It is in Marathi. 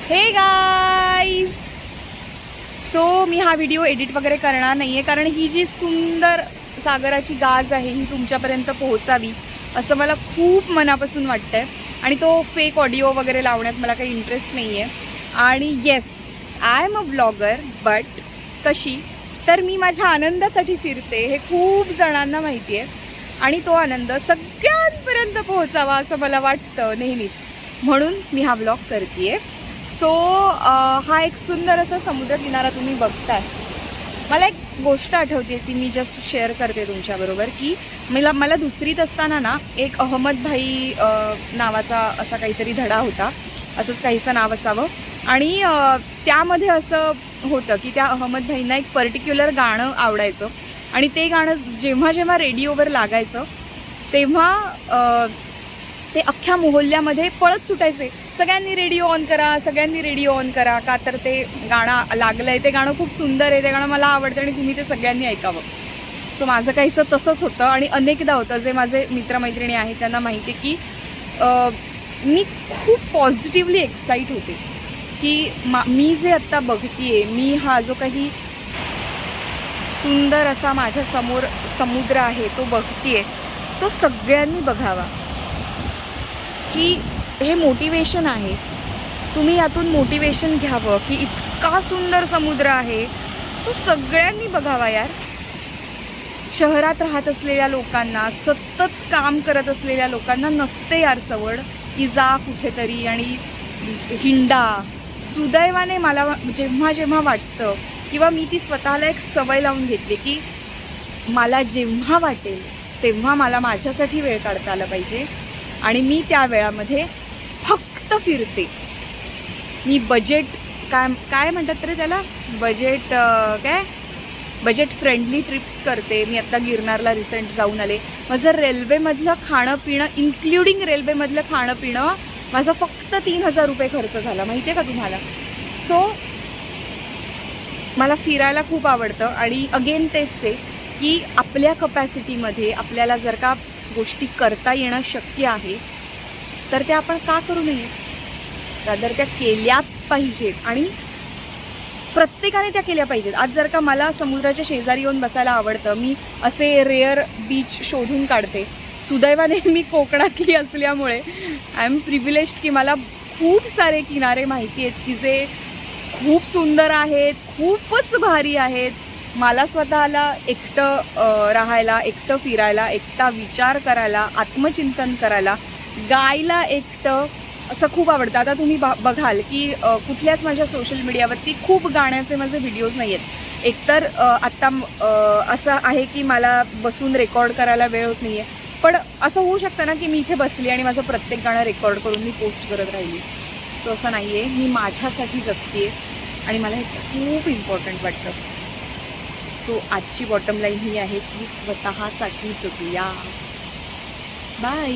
हे गाईज, सो मी हा व्हिडिओ एडिट वगैरे करणार नाही आहे, कारण ही जी सुंदर सागराची गाज आहे ही तुमच्यापर्यंत पोहोचावी असं मला खूप मनापासून वाटतं आहे. आणि तो फेक ऑडिओ वगैरे लावण्यात मला काही इंटरेस्ट नाही आहे. आणि yes, I am a blogger, but कशी तर मी माझ्या आनंदासाठी फिरते, हे खूप जणांना माहिती आहे. आणि तो आनंद सगळ्यांपर्यंत पोहोचावा असं मला वाटतं नेहमीच, म्हणून मी हा ब्लॉग करते आहे. सो हा एक सुंदर असा समुद्रकिनारा तुम्ही बघताय. मला एक गोष्ट आठवते ती मी जस्ट शेअर करते तुमच्याबरोबर, की मला दुसरीत असताना ना एक अहमद भाई नावाचा असा काहीतरी धडा होता, असंच काहीचं नाव असावं. आणि त्यामध्ये असं होतं की त्या अहमद भाईंना एक पर्टिक्युलर गाणं आवडायचं, आणि ते गाणं जेव्हा जेव्हा रेडिओवर लागायचं तेव्हा ते अख्ख्या मोहल्ल्यामध्ये पळत सुटायचे, सगळ्यांनी रेडिओ ऑन करा, सगळ्यांनी रेडिओ ऑन करा, का तर ते गाणं लागलं आहे, ते गाणं खूप सुंदर आहे, ते गाणं मला आवडतं आणि तुम्ही ते सगळ्यांनी ऐकावं. सो माझं काहीचं तसंच होतं. आणि अनेकदा होतं, जे माझे मित्रमैत्रिणी आहेत त्यांना माहिती आहे की मी खूप पॉझिटिव्हली एक्साईट होते की मी जे आत्ता बघते, मी हा जो काही सुंदर असा माझ्यासमोर समुद्र आहे तो बघते, तो सगळ्यांनी बघावा. की हे मोटिवेशन आहे, तुम्ही यातून मोटिवेशन घ्यावं की इतका सुंदर समुद्र आहे, तो सगळ्यांनी बघावा यार. शहरात राहत असलेल्या लोकांना, सतत काम करत असलेल्या लोकांना नसते यार सवड की जा कुठेतरी आणि हिंडा. सुदैवाने मला जेव्हा जेव्हा वाटतं, किंवा मी ती स्वतःला एक सवय लावून घेतली की मला जेव्हा वाटेल तेव्हा मला माझ्यासाठी वेळ काढता आला पाहिजे, आणि मी त्या वेळामध्ये फक्त फिरते. मी बजेट काय म्हणतात तरी त्याला, बजेट फ्रेंडली ट्रिप्स करते. मी आत्ता गिरनारला रिसेंट जाऊन आले. माझं रेल्वेमधलं खाणं पिणं, इन्क्लुडिंग रेल्वेमधलं खाणं पिणं, माझा फक्त 3,000 रुपये खर्च झाला, माहिती आहे का तुम्हाला. सो मला फिरायला खूप आवडतं. आणि अगेन तेच आहे की आपल्या कपॅसिटीमध्ये आपल्याला जर का गोष्टी करता येणं शक्य आहे तर त्या आपण का करू नये, रादर त्या केल्याच पाहिजेत, आणि प्रत्येकाने त्या केल्या पाहिजेत. आज जर का मला समुद्राच्या शेजारी येऊन बसायला आवडतं, मी असे रेअर बीच शोधून काढते. सुदैवाने मी कोकणातली असल्यामुळे आय एम प्रिव्हिलेज्ड की मला खूप सारे किनारे माहिती आहेत की जे खूप सुंदर आहेत, खूपच भारी आहेत. मला स्वतःला एकटं राहायला, एकटं फिरायला, एकटा विचार करायला, आत्मचिंतन करायला, गायला एकटं असं खूप आवडतं. आता तुम्ही बघाल की कुठल्याच माझ्या सोशल मीडियावरती खूप गाण्याचे माझे व्हिडिओज नाही आहेत. एकतर आत्ता असं आहे की मला बसून रेकॉर्ड करायला वेळ होत नाही आहे, पण असं होऊ शकतं ना की मी इथे बसली आणि माझं प्रत्येक गाणं रेकॉर्ड करून मी पोस्ट करत राहिली. सो असं नाही आहे, मी माझ्यासाठी जगते आणि मला हे खूप इम्पॉर्टंट वाटतं. सो आजची बॉटम लाईन ही आहे की स्वतःसाठी जगूया. बाय.